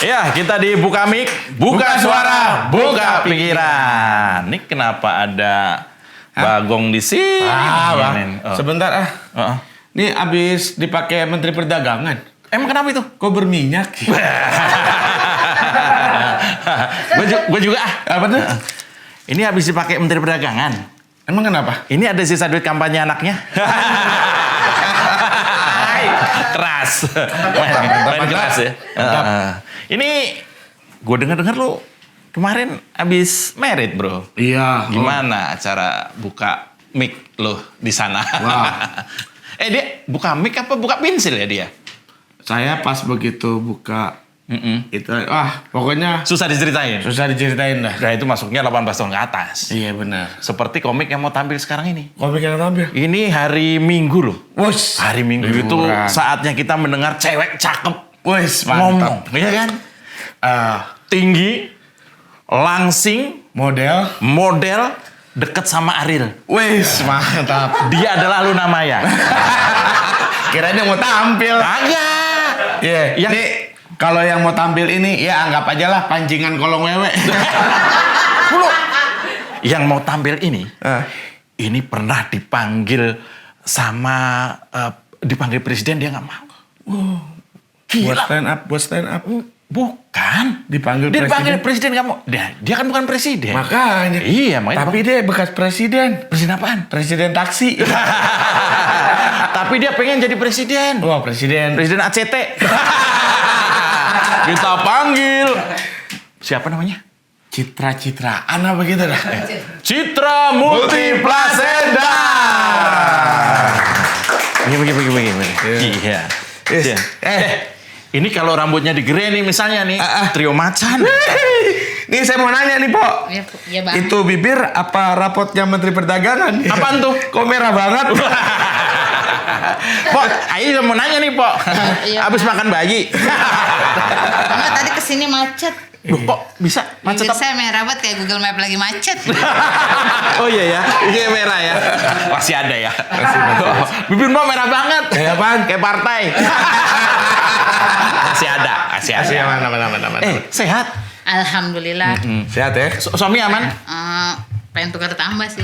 Ya, kita di Buka Mik, buka suara, buka pikiran. Ini kenapa ada Bagong di sini? Bang. Sebentar Ini abis dipakai Menteri Perdagangan. Emang kenapa itu? Kok berminyak? Gue juga Apa tuh? Ini habis dipakai Menteri Perdagangan. Emang kenapa? Ini ada sisa duit kampanye anaknya. Keras. Main keras ya. Ini gue dengar lu kemarin abis merit, bro. Iya. Gimana acara buka mic lo di sana? Wah. Dia buka mic apa buka pensil ya dia? Saya pas begitu buka itu, pokoknya Susah diceritain. dah. Nah itu masuknya 18 tahun ke atas. Iya benar. Seperti komik yang mau tampil sekarang ini. Komik yang tampil. Ini hari Minggu loh. Wus. Hari Minggu itu saatnya kita mendengar cewek cakep Wus, ngomong, iya kan? Tinggi, langsing, model, deket sama Ariel. Wis, mantap. Dia adalah Luna Maya. Kirain yang mau tampil. Kagak. Iya. Yang Nih, kalau yang mau tampil ini, ya anggap aja lah pancingan kolong wewe. Dulu. Yang mau tampil ini pernah dipanggil sama dipanggil presiden, dia nggak mau. Gila. Buat stand up. Bukan. Dipanggil presiden nggak mau. Dia kan bukan presiden. Makanya. Iya, makanya. Tapi dia bekas presiden. Presiden apaan? Presiden taksi. Tapi dia pengen jadi presiden. Wah, presiden ACT. Kita panggil. Siapa namanya? Citraan apa gitu dah. Citra Multiplasenda. Begini. Iya. Ini kalau rambutnya digere nih misalnya nih, trio macan. Nih saya mau nanya nih, Pok. Iya, Bang. Itu bibir apa rapotnya Menteri Perdagangan? Apaan tuh? Kok merah banget? Pok, Ayo mau nanya nih, Pok. Iya, Abis makan bayi. Enggak, tadi kesini macet. Loh, kok bisa macet? Bibir saya merah banget kayak Google Map lagi macet. Oh iya ya, ini merah ya. Masih ada ya. Bibir Mbak merah banget. Kayak apaan? Kayak partai. Masih ada. Mana. Sehat? Alhamdulillah. Sehat ya? Suami aman? Pengen tukar tambah sih.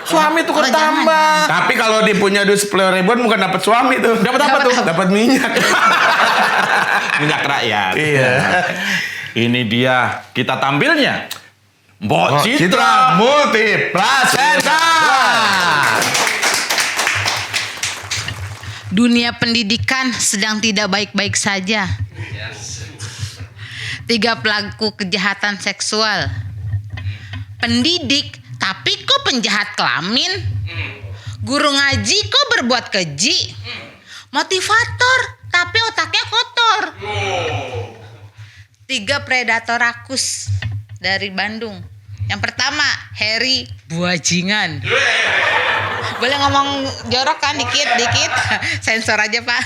Suami tukar jangan. tambah. Tapi kalau dia punya duit 10 ribuan bukan dapat suami tuh. Dapat apa tuh? Dapat minyak. Minyak rakyat. Iya. Ini dia kita tampilnya. Mbok Citra Multiplasenda. Dunia pendidikan sedang tidak baik-baik saja. 3 pelaku kejahatan seksual. Pendidik, tapi kok penjahat kelamin? Guru ngaji kok berbuat keji? Motivator, tapi otaknya kotor. 3 predator rakus dari Bandung. Yang pertama, Harry Buajingan. Boleh ngomong jorok kan dikit? Sensor aja, Pak.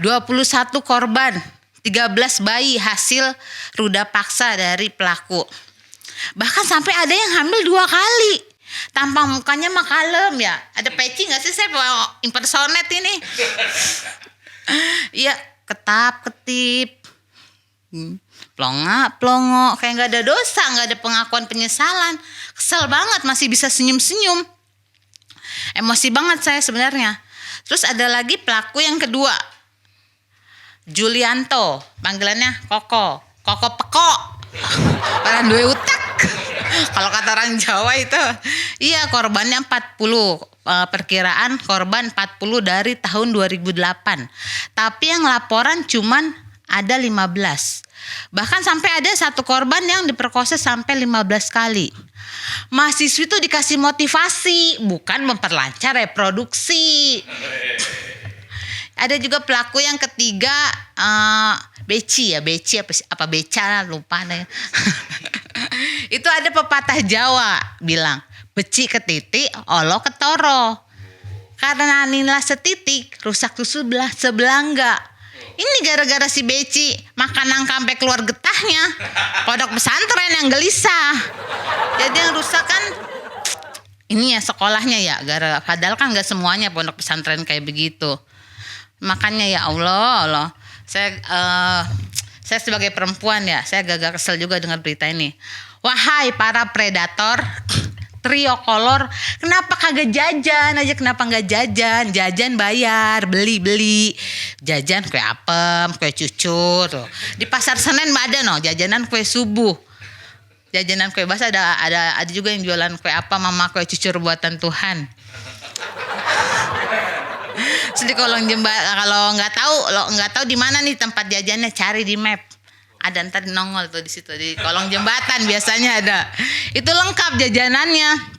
21 korban, 13 bayi hasil ruda paksa dari pelaku. Bahkan sampai ada yang hamil 2 kali. Tampang mukanya mah kalem ya. Ada peci gak sih? Saya mau impersonate ini. Iya, ketap-ketip. Plongo, kayak gak ada dosa, gak ada pengakuan penyesalan. Kesel banget, masih bisa senyum-senyum. Emosi banget saya sebenarnya. Terus ada lagi pelaku yang kedua. Julianto, panggilannya Koko Peko. Orang duwe utak. Kalau kata orang Jawa itu. Iya, korbannya 40. Perkiraan korban 40 dari tahun 2008. Tapi yang laporan cuman ada 15. Bahkan sampai ada 1 korban yang diperkosa sampai 15 kali. Mahasiswi itu dikasih motivasi, bukan memperlancar reproduksi. Ada juga pelaku yang ketiga, Beci apa beca, lupa deh. Itu ada pepatah Jawa bilang, beci ke titik, olo ke toro. Karena nilai setitik, rusak tuh sebelangga. Ini gara-gara si Beci makan nangka sampai keluar getahnya. Pondok pesantren yang gelisah. Jadi yang rusak kan ini ya sekolahnya ya. Padahal kan gak semuanya pondok pesantren kayak begitu. Makanya ya Allah. Saya Saya sebagai perempuan ya, saya agak kesel juga dengan berita ini. Wahai para predator trio kolor, kenapa kagak jajan aja? Kenapa nggak jajan? Jajan bayar, beli. Jajan kue apem, kue cucur. Tuh. Di pasar Senen ada no, jajanan kue subuh. Jajanan kue basah ada juga yang jualan kue apa mama kue cucur buatan Tuhan. Jadi kalau nggak tahu di mana nih tempat jajannya, cari di map. Ada ntar nongol tuh di situ di kolong jembatan biasanya ada. Itu lengkap jajanannya.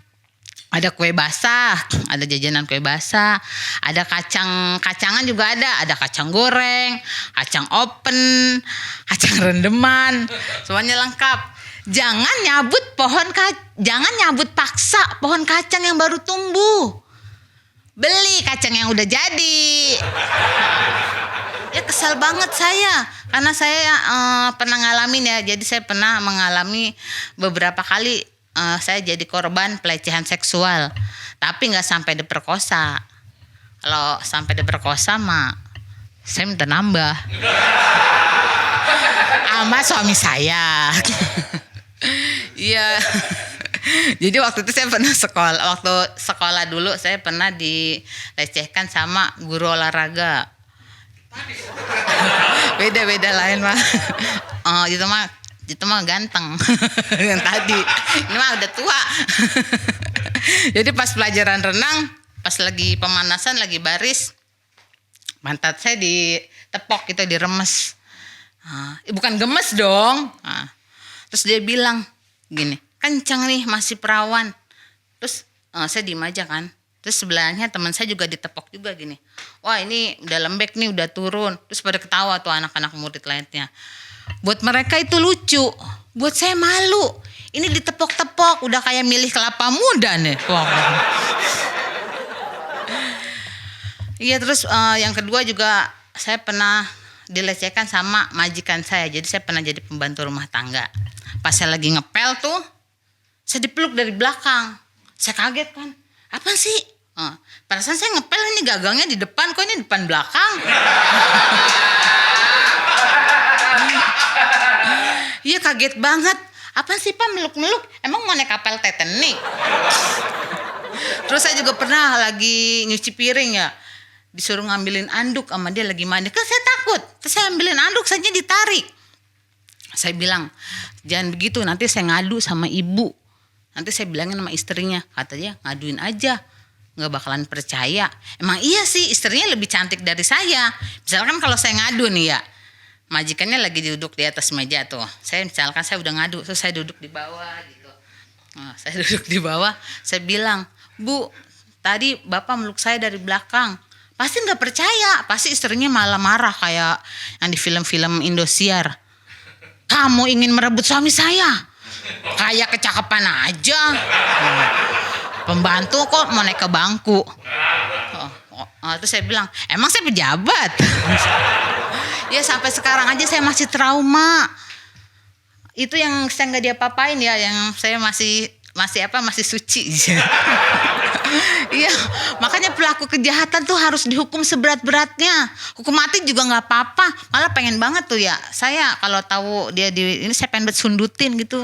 Ada kue basah, ada jajanan kue basah, ada kacangan juga ada kacang goreng, kacang open, kacang rendeman, semuanya lengkap. Jangan nyabut paksa pohon kacang yang baru tumbuh. Beli kacang yang udah jadi. Ya kesal banget saya karena saya pernah ngalamin ya. Jadi saya pernah mengalami beberapa kali saya jadi korban pelecehan seksual. Tapi nggak sampai diperkosa. Kalau sampai diperkosa mah saya minta nambah. Sama suami saya. Iya. Jadi waktu itu saya pernah sekolah dulu saya pernah dilecehkan sama guru olahraga. Beda lain mah. Oh, itu mah ganteng. Yang tadi. Ini mah udah tua. Jadi pas pelajaran renang, pas lagi pemanasan, lagi baris, pantat saya ditepok gitu, diremes. Bukan gemes dong. Terus dia bilang gini, kencang nih masih perawan. Terus saya diem aja kan. Terus sebelahnya teman saya juga ditepok juga gini. Wah ini udah lembek nih, udah turun. Terus pada ketawa tuh anak-anak murid lainnya. Buat mereka itu lucu. Buat saya malu. Ini ditepok-tepok, udah kayak milih kelapa muda nih. Iya terus yang kedua juga saya pernah dilecehkan sama majikan saya. Jadi saya pernah jadi pembantu rumah tangga. Pas saya lagi ngepel tuh, saya dipeluk dari belakang. Saya kaget kan. Apa sih? Perasaan saya ngepel ini gagangnya di depan, kok ini depan belakang? Iya kaget banget. Apa sih Pak meluk-meluk? Emang mau naik kapal Titanic? Terus saya juga pernah lagi nyuci piring ya. Disuruh ngambilin anduk sama dia lagi mandi. Kan saya takut. Terus saya ambilin anduk saja ditarik. Saya bilang, jangan begitu nanti saya ngadu sama ibu. Nanti saya bilangin sama istrinya. Katanya ngaduin aja. Nggak bakalan percaya. Emang iya sih istrinya lebih cantik dari saya. Misalkan kalau saya ngadu nih ya, majikannya lagi duduk di atas meja tuh. Saya udah ngadu, terus saya duduk di bawah gitu. Saya duduk di bawah, saya bilang, Bu, tadi Bapak meluk saya dari belakang. Pasti nggak percaya, pasti istrinya malah marah kayak yang di film-film Indosiar. Kamu ingin merebut suami saya? Kayak kecakapan aja. Pembantu kok mau naik ke bangku. Terus saya bilang, emang saya pejabat? Ya sampai sekarang aja saya masih trauma. Itu yang saya nggak diapa-apain ya, yang saya masih suci. Iya, makanya pelaku kejahatan tuh harus dihukum seberat-beratnya. Hukum mati juga nggak apa-apa. Malah pengen banget tuh ya. Saya kalau tahu dia ini saya pengen sundutin gitu.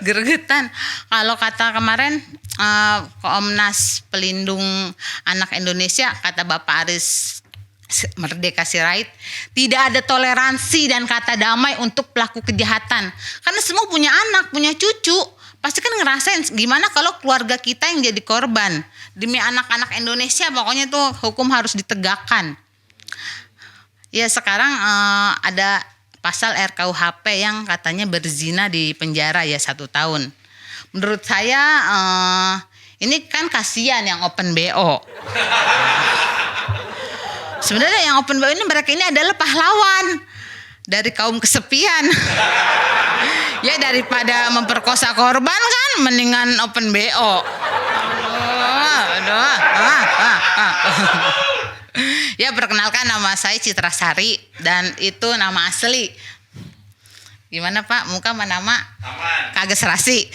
Gregetan. Kalau kata kemarin Komnas Pelindung Anak Indonesia, kata Bapak Aris Merdeka Sirait, tidak ada toleransi dan kata damai untuk pelaku kejahatan. Karena semua punya anak, punya cucu. Pasti kan ngerasain gimana kalau keluarga kita yang jadi korban. Demi anak-anak Indonesia pokoknya tuh hukum harus ditegakkan. Ya sekarang ada pasal RKUHP yang katanya berzina di penjara ya 1 tahun. Menurut saya ini kan kasihan yang open BO. Sebenarnya yang open BO mereka ini adalah pahlawan dari kaum kesepian. Ya daripada memperkosa korban kan mendingan open BO. Ya perkenalkan nama saya Citra Sari dan itu nama asli. Gimana Pak? Muka sama nama? Aman. Kagak serasi.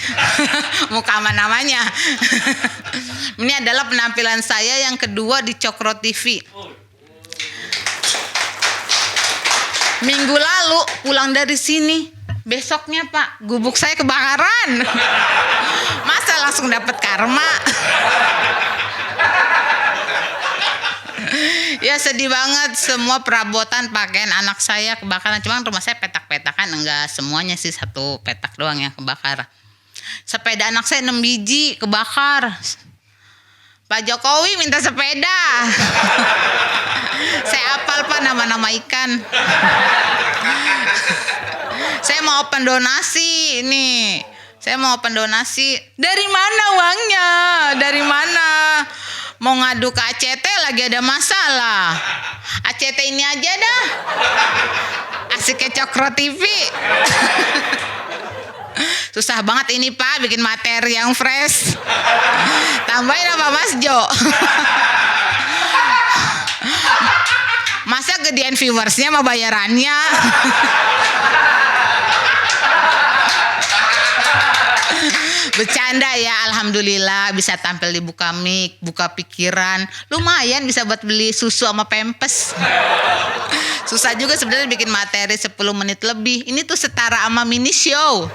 Muka sama namanya. Ini adalah penampilan saya yang kedua di Cokro TV. Minggu lalu pulang dari sini, besoknya Pak, gubuk saya kebakaran. Masa langsung dapat karma? Ya sedih banget, semua perabotan pakaian anak saya kebakaran. Cuma rumah saya petak-petakan, enggak semuanya sih, satu petak doang yang kebakar. Sepeda anak saya 6 biji kebakar. Pak Jokowi minta sepeda. Saya hafal Pak nama-nama ikan. Saya mau open donasi ini. Saya mau open donasi. Dari mana uangnya? Dari mana? Mau ngadu ke ACT lagi ada masalah. ACT ini aja dah. Asiknya Cokro TV. Susah banget ini Pak bikin materi yang fresh. Tambahin apa Mas Jo? Masa gedean viewersnya sama bayarannya? Bercanda ya, alhamdulillah bisa tampil di Buka Mik, buka pikiran. Lumayan bisa buat beli susu sama pempes. Susah juga sebenarnya bikin materi 10 menit lebih. Ini tuh setara sama mini show.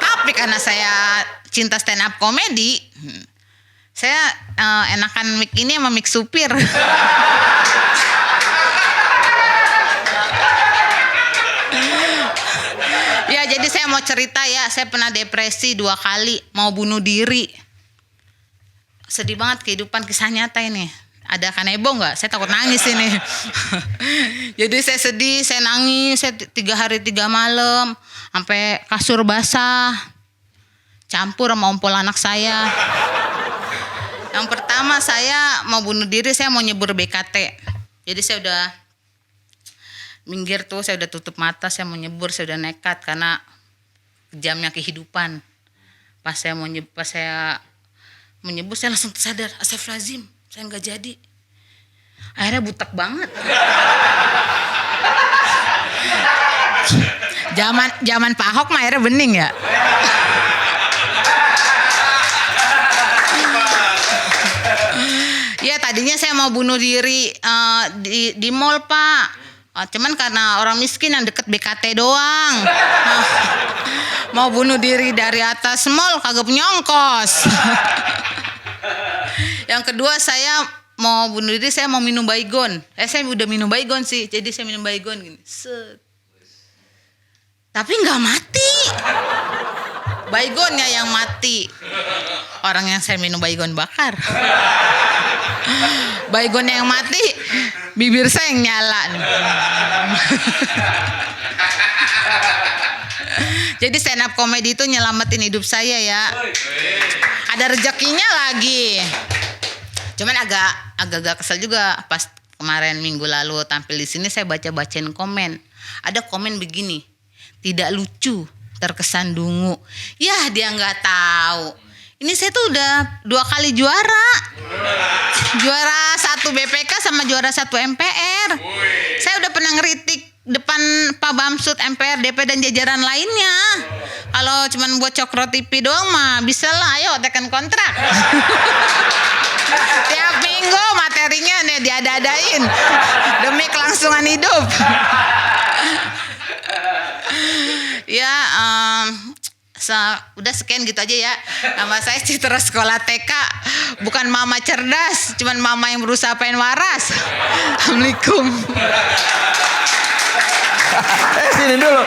Tapi karena saya cinta stand up comedy, saya enakan mic ini sama mic supir. Ya jadi saya mau cerita ya, saya pernah depresi 2 kali, mau bunuh diri. Sedih banget kehidupan, kisah nyata ini. Ada kanebo nggak? Saya takut nangis ini. Jadi saya sedih, saya nangis, saya 3 hari 3 malam, sampai kasur basah, campur sama ompol anak saya. Yang pertama saya mau bunuh diri, saya mau nyebur BKT. Jadi saya udah minggir tuh, saya udah tutup mata, saya mau nyebur, saya udah nekat karena kejamnya kehidupan. Pas saya mau nyebur, saya langsung sadar, astagfirullahaladzim, saya nggak jadi. Akhirnya butek banget. Zaman Pak Ahok mah akhirnya bening ya. Ya tadinya saya mau bunuh diri di mall Pak. Cuman karena orang miskin yang deket BKT doang. Mau bunuh diri dari atas mall kagak punya ongkos. Yang kedua saya mau bunuh diri, saya mau minum Baygon. Saya udah minum Baygon sih, jadi saya minum Baygon gini. Set. Tapi nggak mati. Baygonnya yang mati. Orang yang saya minum Baygon bakar. Baygon yang mati, bibir saya yang nyala. Jadi stand up comedy itu nyelamatin hidup saya ya. Ada rezekinya lagi. Cuman agak kesel juga pas kemarin minggu lalu tampil di sini, saya bacain komen. Ada komen begini, tidak lucu, terkesan dungu. Ya dia nggak tahu. Ini saya tuh udah 2 kali juara. Juara 1 BPK sama juara 1 MPR. Saya udah pernah ngeritik depan Pak Bamsud, MPR, DP dan jajaran lainnya. Kalau cuman buat Cokro TV doang mah bisa lah, ayo tekan kontrak. Tiap minggu materinya nih diada-adain demi kelangsungan hidup. Ya, udah sekian gitu aja ya. Nama saya Citra Sekolah TK, bukan mama cerdas, cuman mama yang berusaha pengen waras. Assalamualaikum. Sini dulu.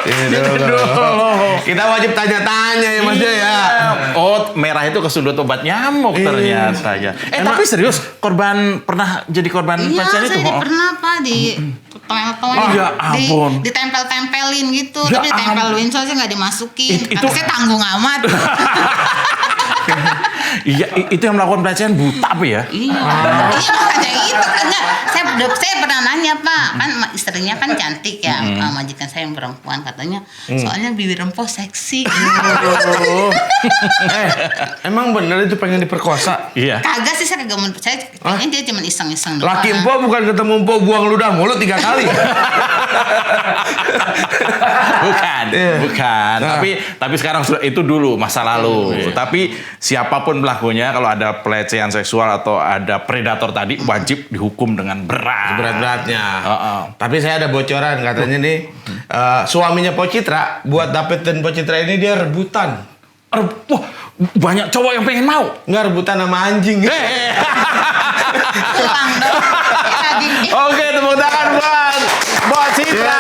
Kita wajib tanya-tanya ya Mas Jo ya. Oh, merah itu kesundut obat nyamuk ternyata ya. Tapi serius, pernah jadi korban Iya, pelecehan itu? saya pernah Pak di Ya ampun. ditempel-tempelin gitu, Ya tapi ditempelin soalnya nggak dimasukin. Itu Karena saya tanggung amat. Iya, itu yang melakukan pelecehan buta apa ya? Iya, makanya itu enggak. Saya pernah nanya Pak, kan istrinya kan cantik ya, majikan saya yang perempuan katanya, soalnya bibir empoh seksi. Emang bener itu pengen diperkosa? Iya. Kagak sih, saya kagak percaya. Kayaknya dia cuma iseng-iseng doang. Laki empo bukan ketemu empo buang ludah mulut 3 kali. Bukan. Tapi sekarang sudah, itu dulu masa lalu. Tapi siapapun siapapun pelakunya kalau ada pelecehan seksual atau ada predator tadi wajib dihukum dengan berat. Berat-beratnya. Heeh. Tapi saya ada bocoran katanya nih, suaminya Po Citra buat dapetin Po Citra ini dia rebutan. Wah, banyak cowok yang pengen mau. Nggak rebutan sama anjing. Pulang dong. Kita Oke, tepuk tangan buat Citra.